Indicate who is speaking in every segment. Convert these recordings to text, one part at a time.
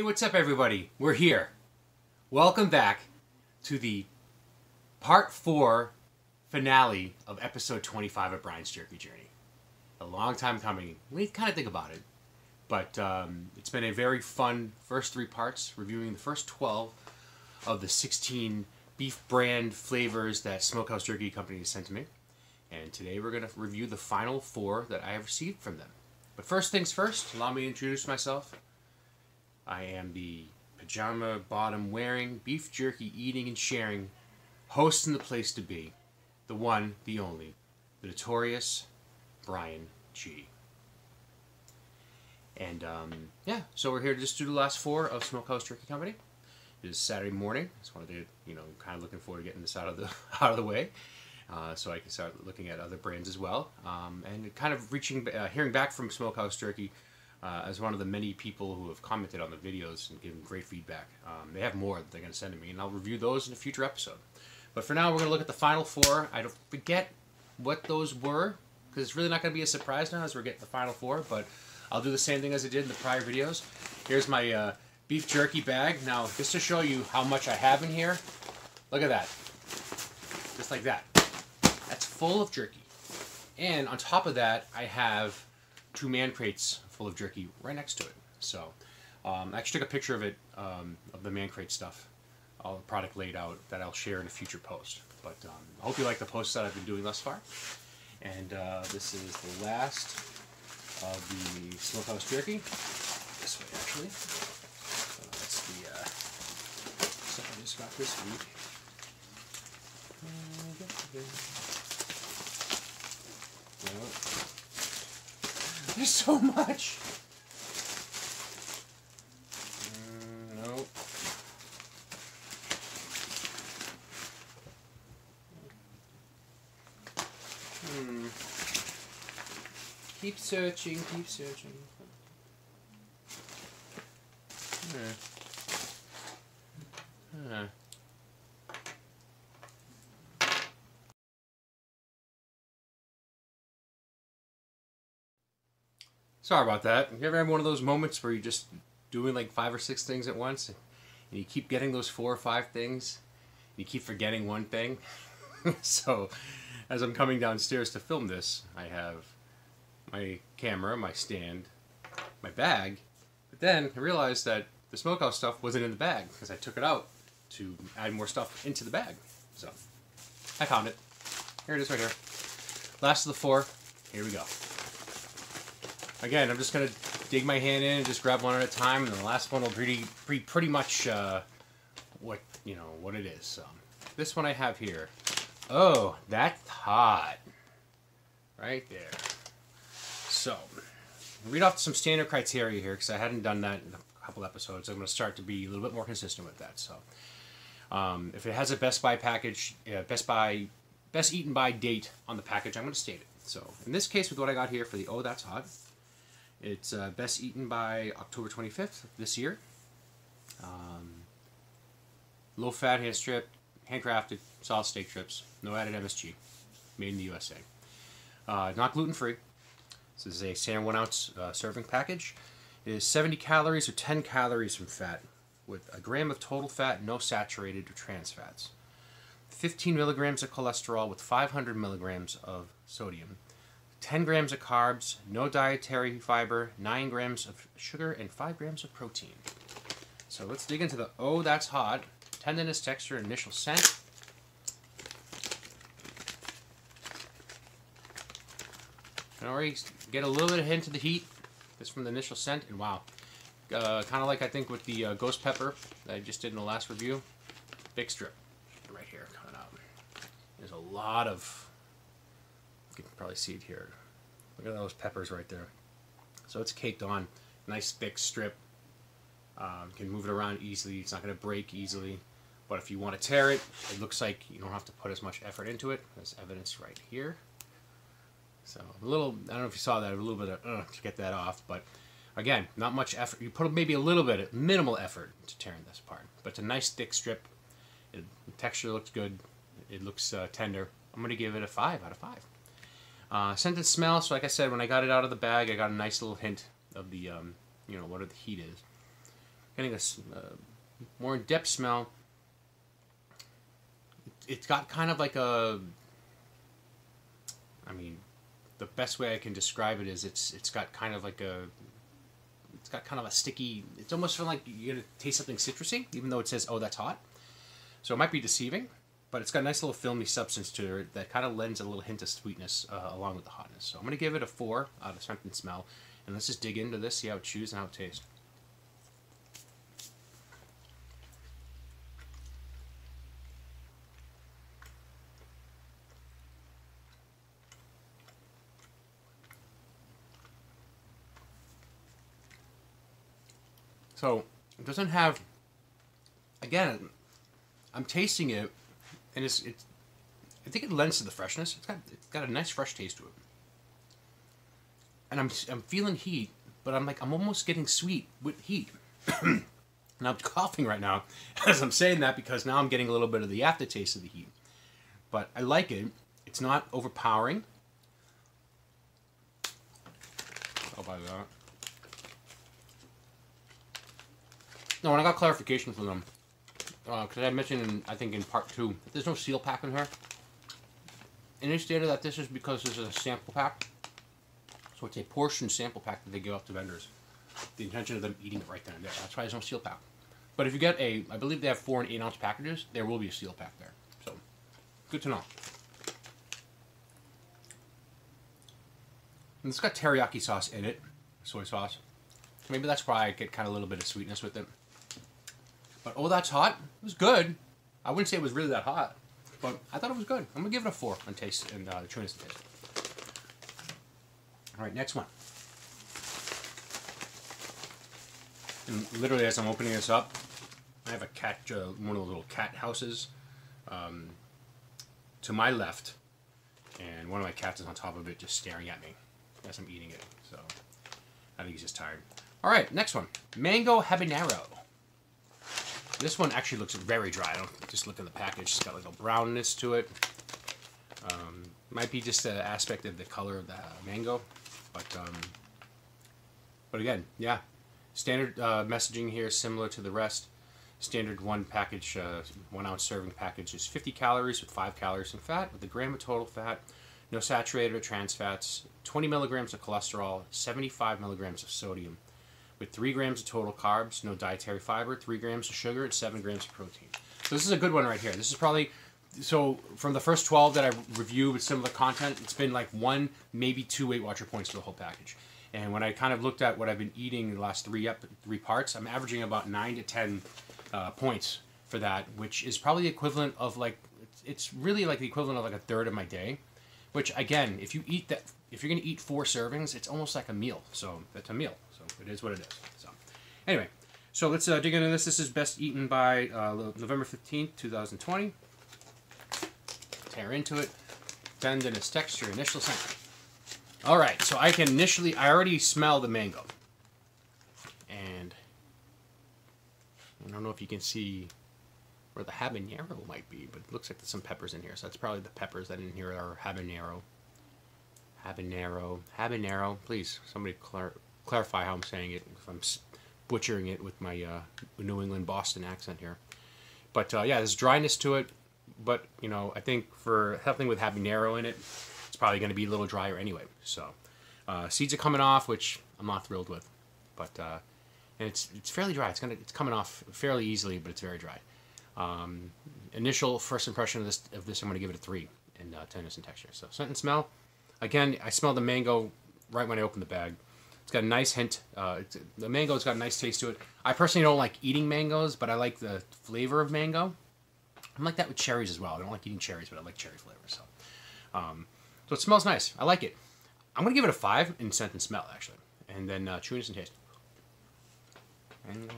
Speaker 1: Hey, what's up everybody? We're here. Welcome back to the part 4 finale of episode 25 of Brian's Jerky Journey. A long time coming. We kind of think about it. But it's been a very fun first 3 parts, reviewing the first 12 of the 16 beef brand flavors that Smokehouse Jerky Company has sent to me. And today we're going to review the final 4 that I have received from them. But first things first, allow me to introduce myself. I am the pajama bottom wearing, beef jerky eating and sharing, host in the place to be, the one, the only, the notorious Brian G. And yeah, so we're here to just do the last 4 of Smokehouse Jerky Company. It is Saturday morning. Just wanted to, kind of looking forward to getting this out of the way, so I can start looking at other brands as well. And kind of hearing back from Smokehouse Jerky. As one of the many people who have commented on the videos and given great feedback. They have more that they're going to send to me, and I'll review those in a future episode. But for now, we're going to look at the final 4. I don't forget what those were, because it's really not going to be a surprise now as we're getting the final 4, but I'll do the same thing as I did in the prior videos. Here's my beef jerky bag. Now, just to show you how much I have in here, look at that. Just like that. That's full of jerky. And on top of that, I have 2 man crates full of jerky right next to it. So I actually took a picture of it, of the man crate stuff, all the product laid out, that I'll share in a future post. But I hope you like the posts that I've been doing thus far. And this is the last of the Smokehouse Jerky. This way, actually. So that's the stuff I just got this week. There's so much. Nope. Keep searching, keep searching. Sorry about that. You ever have one of those moments where you're just doing like 5 or 6 things at once, and you keep getting those 4 or 5 things, and you keep forgetting one thing? So, as I'm coming downstairs to film this, I have my camera, my stand, my bag, but then I realized that the Smokehouse stuff wasn't in the bag, because I took it out to add more stuff into the bag. So, I found it. Here it is right here. Last of the 4. Here we go. Again, I'm just going to dig my hand in and just grab one at a time, and the last one will be pretty much what it is. So, this one I have here. Oh, that's hot. Right there. So, read off some standard criteria here, because I hadn't done that in a couple episodes. I'm going to start to be a little bit more consistent with that. So, if it has a Best Buy package, Best Eaten By date on the package, I'm going to state it. So, in this case, with what I got here for the Oh That's Hot, it's best eaten by October 25th this year. Low fat handcrafted solid steak strips, no added MSG, made in the USA. Not gluten free. This is a standard 1 ounce serving package. It is 70 calories or 10 calories from fat, with a gram of total fat, no saturated or trans fats. 15 milligrams of cholesterol with 500 milligrams of sodium. 10 grams of carbs, no dietary fiber, 9 grams of sugar, and 5 grams of protein. So let's dig into the Oh That's Hot. Tenderness, texture, initial scent. I can already get a little bit of hint of the heat just from the initial scent, and wow. Kind of like I think with the ghost pepper that I just did in the last review. Big strip right here coming out. There's a lot of... You can probably see it here. Look at those peppers right there. So it's caked on. Nice thick strip. You can move it around easily. It's not going to break easily. But if you want to tear it, it looks like you don't have to put as much effort into it. There's evidence right here. So a little, I don't know if you saw that, a little bit of to get that off. But again, not much effort. You put maybe a little bit of minimal effort to tearing this apart. But it's a nice thick strip. The texture looks good. It looks tender. I'm going to give it a 5 out of 5. Scent and smell, so like I said, when I got it out of the bag, I got a nice little hint of the, what the heat is. getting a more in-depth smell. It's got kind of like a, I mean, the best way I can describe it is it's got kind of like a, it's got kind of a sticky, it's almost feeling like you're going to taste something citrusy, even though it says, oh, that's hot. So it might be deceiving, but it's got a nice little filmy substance to it that kind of lends a little hint of sweetness along with the hotness. So I'm going to give it a 4 out of scent and smell. And let's just dig into this, see how it chews and how it tastes. So it doesn't have, again, I'm tasting it, and it's I think it lends to the freshness. It's got a nice fresh taste to it. And I'm feeling heat, but I'm almost getting sweet with heat. And I'm coughing right now as I'm saying that because now I'm getting a little bit of the aftertaste of the heat. But I like it. It's not overpowering. How about that? No, and I got clarification from them. Because I mentioned, I think in part 2, that there's no seal pack in here. And they stated that this is because this is a sample pack. So it's a portion sample pack that they give up to vendors. The intention of them eating it right then and there. That's why there's no seal pack. But if you get I believe they have 4 and 8 ounce packages, there will be a seal pack there. So, good to know. And it's got teriyaki sauce in it, soy sauce. Maybe that's why I get kind of a little bit of sweetness with it. But oh, that's hot. It was good. I wouldn't say it was really that hot, but I thought it was good. I'm gonna give it a 4 on taste and chewiness and taste. All right, next one. And literally, as I'm opening this up, I have a cat, one of those little cat houses, to my left, and one of my cats is on top of it, just staring at me as I'm eating it. So I think he's just tired. All right, next one, mango habanero. This one actually looks very dry. I don't just look at the package. It's got like a brownness to it. Might be just an aspect of the color of the mango, but again, yeah. Standard messaging here, similar to the rest. Standard 1 package, 1 ounce serving package is 50 calories with 5 calories in fat, with a gram of total fat, no saturated or trans fats, 20 milligrams of cholesterol, 75 milligrams of sodium, with 3 grams of total carbs, no dietary fiber, 3 grams of sugar, and 7 grams of protein. So this is a good one right here. This is probably, so from the first 12 that I reviewed with similar content, it's been like 1, maybe 2 Weight Watcher points for the whole package. And when I kind of looked at what I've been eating in the last 3 parts, I'm averaging about 9 to 10 points for that, which is probably the equivalent of like, it's really like the equivalent of like a third of my day. Which again, if you eat that, if you're gonna eat 4 servings, it's almost like a meal. So that's a meal. So it is what it is. So anyway, so let's dig into this. This is best eaten by November 15th, 2020. Tear into it. Tenderness, texture, initial scent. All right, so I already smell the mango. And I don't know if you can see where the habanero might be, but it looks like there's some peppers in here. So that's probably the peppers that in here are habanero. Habanero. Please, somebody clarify how I'm saying it, if I'm butchering it with my New England Boston accent here. But yeah, there's dryness to it. But, you know, I think for something with habanero in it, it's probably going to be a little drier anyway. So seeds are coming off, which I'm not thrilled with. But and it's fairly dry. It's coming off fairly easily, but it's very dry. Initial first impression of this, I'm going to give it a 3 in tenderness and texture. So scent and smell. Again, I smell the mango right when I open the bag. It's got a nice hint. The mango's got a nice taste to it. I personally don't like eating mangoes, but I like the flavor of mango. I'm like that with cherries as well. I don't like eating cherries, but I like cherry flavor. So, so it smells nice. I like it. I'm going to give it a 5 in scent and smell, actually. And then chewiness and taste. And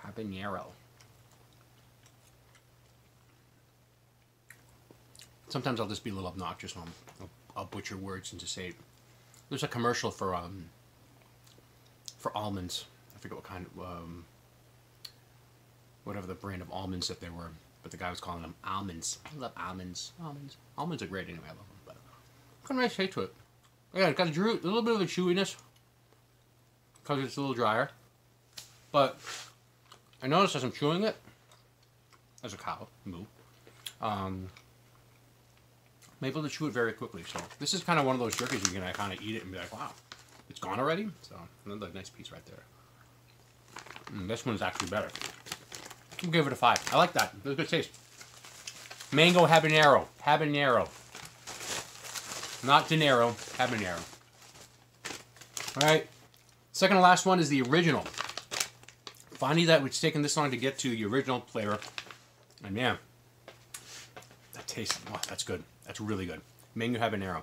Speaker 1: habanero. Sometimes I'll just be a little obnoxious and I'll butcher words and just say it. There's a commercial for almonds. I forget what kind of whatever the brand of almonds that they were, but the guy was calling them almonds. I love almonds. Almonds are great anyway. I love them. But got a nice taste to it. Yeah, it's got a little bit of a chewiness because it's a little drier, but I notice as I'm chewing it, as a cow, moo, I'm able to chew it very quickly. So this is kind of one of those jerkies you're gonna kind of eat it and be like, wow, it's gone already. So another nice piece right there. This one's actually better. I'll give it a 5. I like that. It's a good taste. Mango habanero. Habanero. Not dinero. Habanero. Alright. Second to last one is the original. Funny that it's taken this long to get to the original flavor. And man, that tastes, oh, that's good. That's really good. Mango habanero.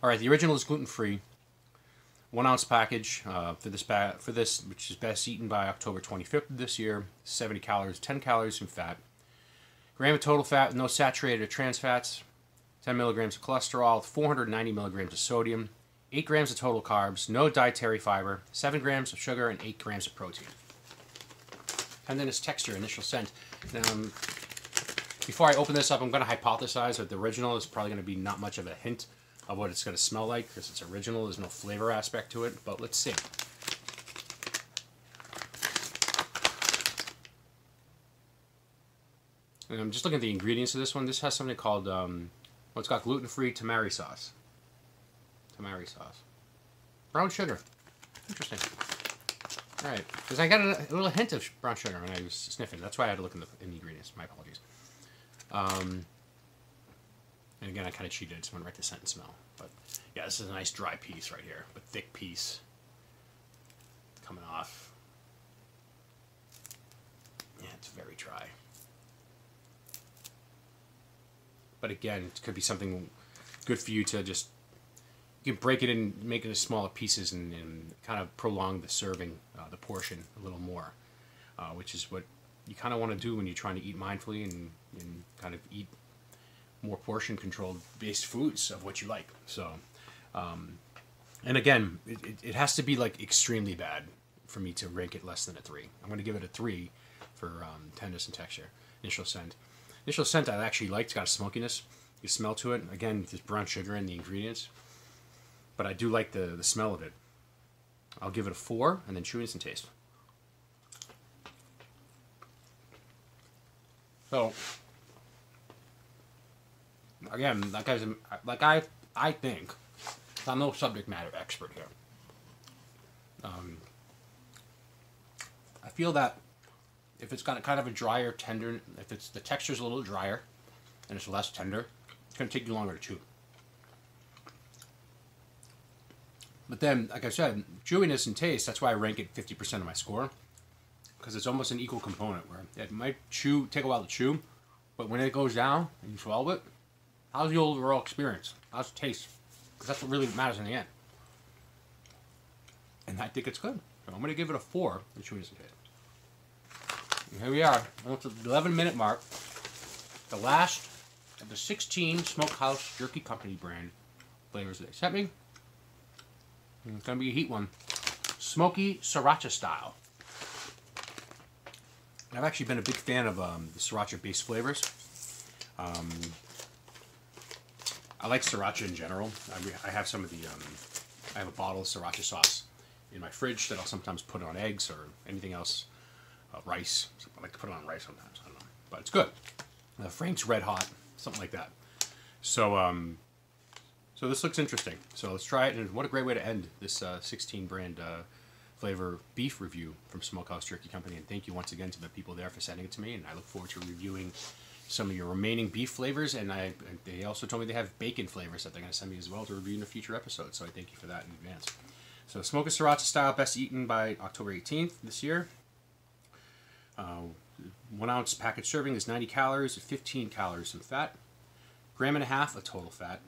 Speaker 1: Alright, the original is gluten-free. 1 ounce package for this, which is best eaten by October 25th of this year. 70 calories, 10 calories from fat. Gram of total fat, no saturated or trans fats. 10 milligrams of cholesterol, 490 milligrams of sodium. 8 grams of total carbs, no dietary fiber. 7 grams of sugar and 8 grams of protein. Tenderness, texture, initial scent. Now, before I open this up, I'm going to hypothesize that the original is probably going to be not much of a hint of what it's going to smell like, because it's original. There's no flavor aspect to it, but let's see. And I'm just looking at the ingredients of this one. This has something called, well, it's got gluten-free tamari sauce. Tamari sauce. Brown sugar. Interesting. Alright, because I got a little hint of brown sugar when I was sniffing. That's why I had to look in the ingredients. My apologies. And again, I kind of cheated. Just went right to scent and smell. But yeah, this is a nice dry piece right here. But thick piece. Coming off. Yeah, it's very dry. But again, it could be something good for you to just... You can break it and make it into smaller pieces and kind of prolong the serving, the portion a little more. Which is what you kind of want to do when you're trying to eat mindfully and kind of eat more portion controlled based foods of what you like. So, and again, it has to be like extremely bad for me to rank it less than a 3. I'm going to give it a 3 for tenderness and texture. Initial scent. Initial scent I actually liked. It's got a smokiness. You smell to it. Again, there's brown sugar in the ingredients. But I do like the smell of it. I'll give it a 4 and then chewiness and taste. So, again, I think, I'm no subject matter expert here. I feel that if it's got a kind of a drier, tender, if the texture's a little drier and it's less tender, it's going to take you longer to chew. But then, like I said, chewiness and taste, that's why I rank it 50% of my score. Because it's almost an equal component where it might take a while to chew, but when it goes down and you swallow it, how's the overall experience? How's it taste? Because that's what really matters in the end. And I think it's good. So I'm going to give it a 4 in chewiness and taste. And here we are, almost at the 11-minute mark. The last of the 16 Smokehouse Jerky Company brand flavors that they sent me. And it's going to be a heat one. Smoky Sriracha style. I've actually been a big fan of the Sriracha-based flavors. I like Sriracha in general. I have some of the, I have a bottle of Sriracha sauce in my fridge that I'll sometimes put on eggs or anything else. Rice. I like to put it on rice sometimes. I don't know. But it's good. Frank's Red Hot. Something like that. So, so this looks interesting. So let's try it. And what a great way to end this 16 brand flavor beef review from Smokehouse Jerky Company. And thank you once again to the people there for sending it to me. And I look forward to reviewing some of your remaining beef flavors. And they also told me they have bacon flavors that they're going to send me as well to review in a future episode. So I thank you for that in advance. So Smoky Sriracha style, best eaten by October 18th this year. 1 ounce package serving is 90 calories, 15 calories in fat. 1.5 grams of total fat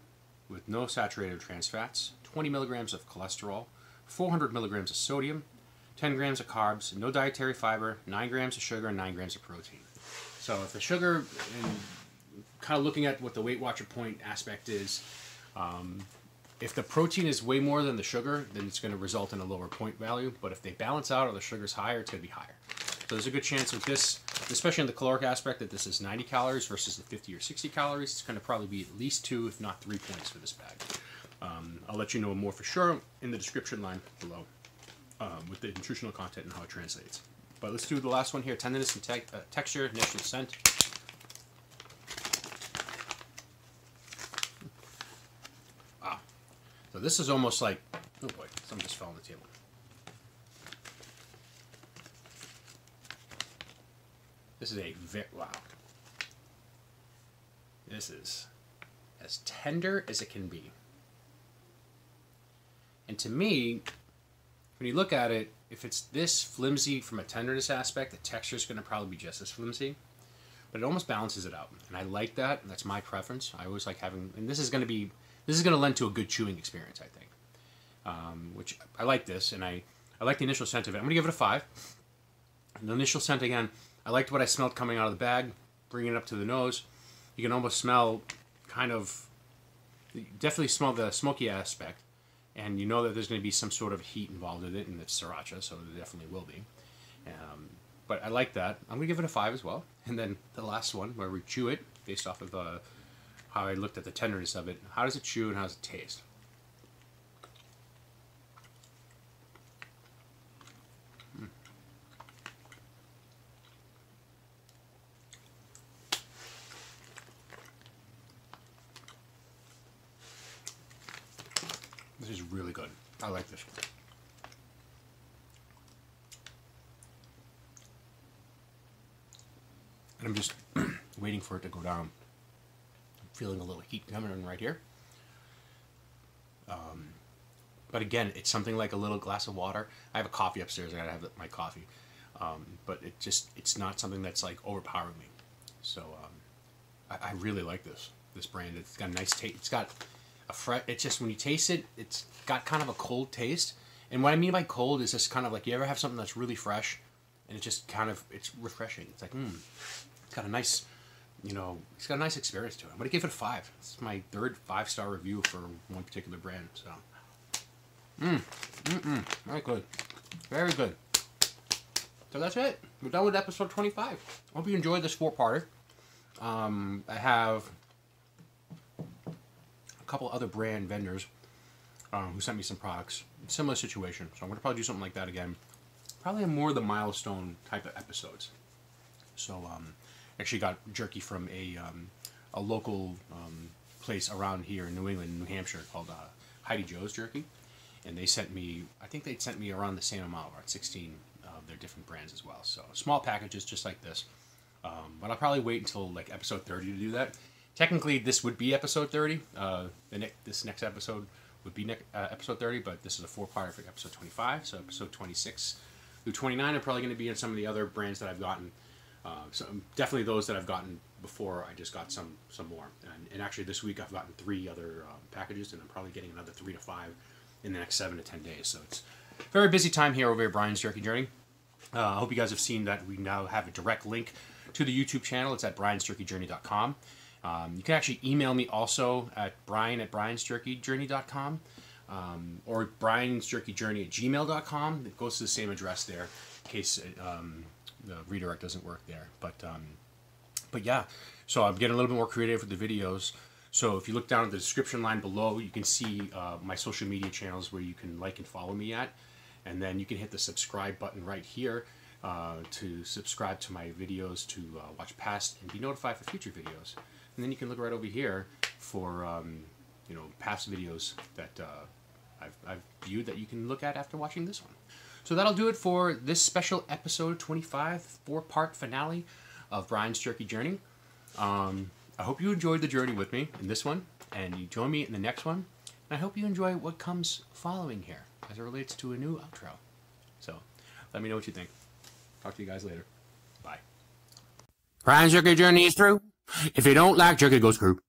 Speaker 1: with no saturated or trans fats. 20 milligrams of cholesterol. 400 milligrams of sodium, 10 grams of carbs, no dietary fiber, 9 grams of sugar, and 9 grams of protein. So if the sugar, and kind of looking at what the Weight Watcher point aspect is, if the protein is way more than the sugar, then it's going to result in a lower point value. But if they balance out or the sugar's higher, it's going to be higher. So there's a good chance with this, especially in the caloric aspect, that this is 90 calories versus the 50 or 60 calories. It's going to probably be at least 2, if not 3 points for this bag. I'll let you know more for sure in the description line below with the nutritional content and how it translates. But let's do the last one here. Tenderness and texture, initial scent. Wow. So this is almost like, oh boy, something just fell on the table. This is a wow. This is as tender as it can be. And to me, when you look at it, if it's this flimsy from a tenderness aspect, the texture is going to probably be just as flimsy. But it almost balances it out. And I like that. And that's my preference. I always like having, and this is going to lend to a good chewing experience, I think. Which I like this, and I like the initial scent of it. I'm going to give it a 5. And the initial scent, again, I liked what I smelled coming out of the bag, bringing it up to the nose. You can almost smell definitely smell the smoky aspect. And you know that there's going to be some sort of heat involved with it, and it's sriracha, so there definitely will be. But I like that. I'm going to give it a 5 as well. And then the last one, where we chew it, based off of how I looked at the tenderness of it. How does it chew and how does it taste? This is really good. I like this. And I'm just waiting for it to go down. I'm feeling a little heat coming in right here. But again, it's something like a little glass of water. I have a coffee upstairs. I gotta have my coffee. But it's not something that's like overpowering me. So I really like this brand. It's got a nice taste. It's got it's just when you taste it, it's got kind of a cold taste. And what I mean by cold is just kind of like, you ever have something that's really fresh and it's just kind of, it's refreshing. It's like, it's got a nice, it's got a nice experience to it. I'm going to give it a 5. It's my third 5-star review for one particular brand. So, very good. Very good. So that's it. We're done with episode 25. I hope you enjoyed this 4-parter. I have a couple other brand vendors who sent me some products. Similar situation. So I'm going to probably do something like that again. Probably more of the milestone type of episodes. So actually got jerky from a local place around here in New England, New Hampshire, called Heidi Joe's Jerky. And they sent me, I think they sent me around the same amount, around 16 of their different brands as well. So small packages just like this. But I'll probably wait until like episode 30 to do that. Technically, this would be episode 30. This next episode would be episode 30, but this is a 4-parter for episode 25. So episode 26 through 29 are probably going to be in some of the other brands that I've gotten. So definitely those that I've gotten before. I just got some more. And actually this week I've gotten 3 other packages, and I'm probably getting another 3 to 5 in the next 7 to 10 days. So it's a very busy time here over at Brian's Jerky Journey. I hope you guys have seen that we now have a direct link to the YouTube channel. It's at briansjerkyjourney.com. You can actually email me also at brian@briansjerkyjourney.com or briansjerkyjourney@gmail.com. It goes to the same address there in case the redirect doesn't work there. But yeah, so I'm getting a little bit more creative with the videos. So if you look down at the description line below, you can see my social media channels where you can like and follow me at. And then you can hit the subscribe button right here to subscribe to my videos, to watch past and be notified for future videos. And then you can look right over here for past videos that I've viewed that you can look at after watching this one. So that'll do it for this special episode 25, 4-part finale of Brian's Jerky Journey. I hope you enjoyed the journey with me in this one, and you join me in the next one. And I hope you enjoy what comes following here as it relates to a new outro. So let me know what you think. Talk to you guys later. Bye. Brian's Jerky Journey is through. If you don't like jerky, go screw.